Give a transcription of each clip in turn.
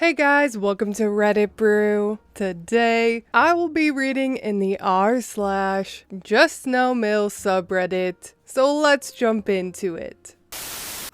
Hey guys, welcome to Reddit Brew. Today, I will be reading in the r/JUSTNOMIL subreddit, so let's jump into it.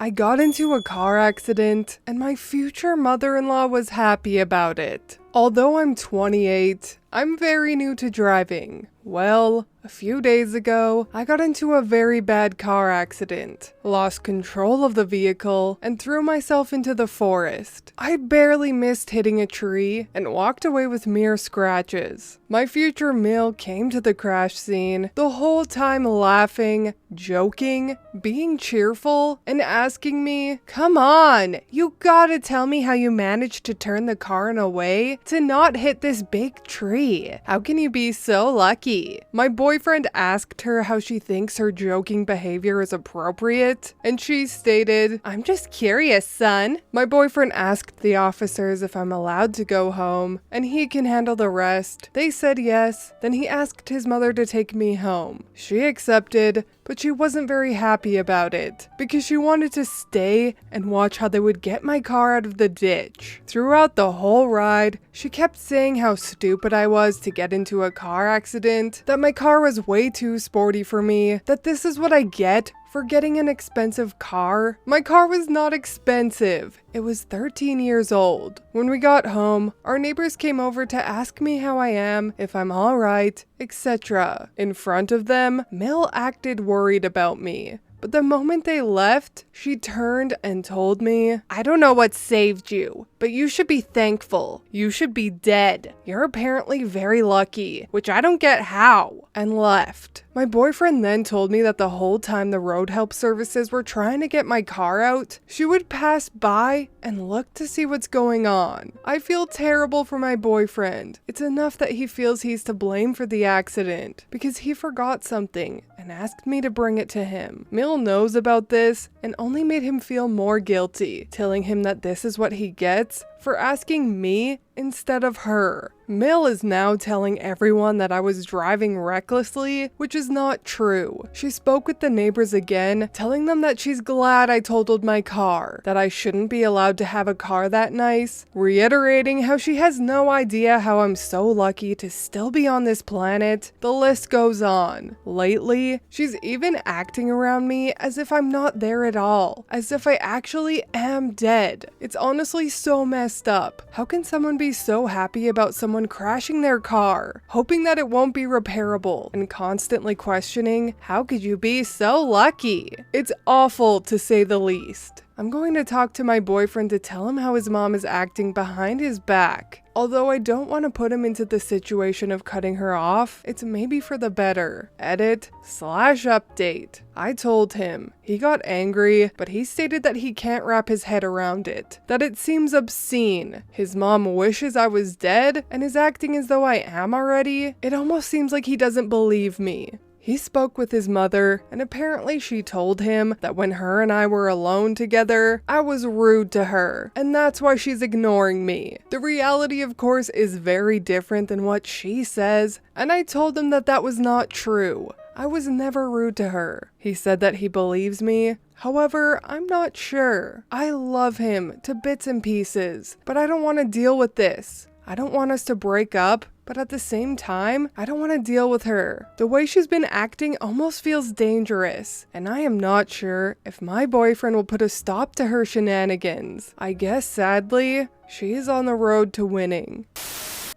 I got into a car accident, and my future mother-in-law was happy about it. Although I'm 28, I'm very new to driving. Well, a few days ago, I got into a very bad car accident, lost control of the vehicle, and threw myself into the forest. I barely missed hitting a tree and walked away with mere scratches. My future Mill came to the crash scene, the whole time laughing, joking, being cheerful, and asking me, "Come on, you gotta tell me how you managed to turn the car in a way to not hit this big tree. How can you be so lucky?" My boyfriend asked her how she thinks her joking behavior is appropriate, and she stated, "I'm just curious, son." My boyfriend asked the officers if I'm allowed to go home, and he can handle the rest. They said yes, then he asked his mother to take me home. She accepted, but she wasn't very happy about it, because she wanted to stay and watch how they would get my car out of the ditch. Throughout the whole ride, she kept saying how stupid I was to get into a car accident, that my car was way too sporty for me, that this is what I get for getting an expensive car. My car was not expensive. It was 13 years old. When we got home, our neighbors came over to ask me how I am, if I'm alright, etc. In front of them, Mill acted worried about me. But the moment they left, she turned and told me, "I don't know what saved you, but you should be thankful. You should be dead. You're apparently very lucky, which I don't get how," and left. My boyfriend then told me that the whole time the road help services were trying to get my car out, she would pass by and look to see what's going on. I feel terrible for my boyfriend. It's enough that he feels he's to blame for the accident, because he forgot something and asked me to bring it to him. Mill knows about this and only made him feel more guilty, telling him that this is what he gets for asking me instead of her. Mill is now telling everyone that I was driving recklessly, which is not true. She spoke with the neighbors again, telling them that she's glad I totaled my car, that I shouldn't be allowed to have a car that nice, reiterating how she has no idea how I'm so lucky to still be on this planet. The list goes on. Lately, she's even acting around me as if I'm not there at all, as if I actually am dead. It's honestly so messed up. How can someone be so happy about someone crashing their car, hoping that it won't be repairable, and constantly questioning, how could you be so lucky? It's awful, to say the least. I'm going to talk to my boyfriend to tell him how his mom is acting behind his back. Although I don't want to put him into the situation of cutting her off, it's maybe for the better. Edit/update. I told him. He got angry, but he stated that he can't wrap his head around it, that it seems obscene. His mom wishes I was dead and is acting as though I am already. It almost seems like he doesn't believe me. He spoke with his mother, and apparently she told him that when her and I were alone together, I was rude to her, and that's why she's ignoring me. The reality, of course, is very different than what she says, and I told him that that was not true. I was never rude to her. He said that he believes me. However, I'm not sure. I love him to bits and pieces, but I don't want to deal with this. I don't want us to break up, but at the same time, I don't want to deal with her. The way she's been acting almost feels dangerous, and I am not sure if my boyfriend will put a stop to her shenanigans. I guess sadly, she is on the road to winning.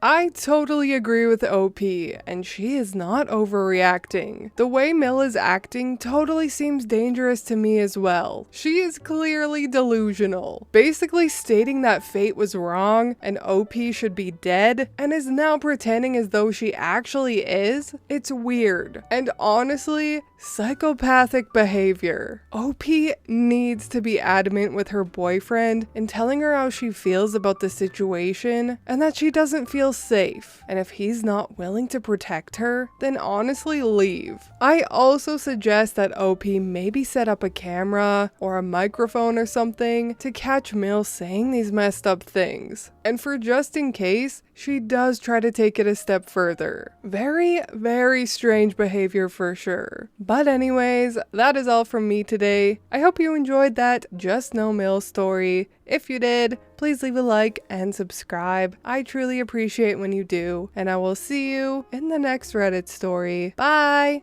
I totally agree with OP, and she is not overreacting. The way Mill is acting totally seems dangerous to me as well. She is clearly delusional, basically stating that fate was wrong and OP should be dead, and is now pretending as though she actually is. It's weird, and honestly, psychopathic behavior. OP needs to be adamant with her boyfriend and telling her how she feels about the situation and that she doesn't feel safe. And if he's not willing to protect her, then honestly leave. I also suggest that OP maybe set up a camera or a microphone or something to catch Mill saying these messed up things. And for just in case, she does try to take it a step further. Very, very strange behavior for sure. But anyways, that is all from me today. I hope you enjoyed that Just No Mill story. If you did, please leave a like and subscribe. I truly appreciate when you do, and I will see you in the next Reddit story. Bye!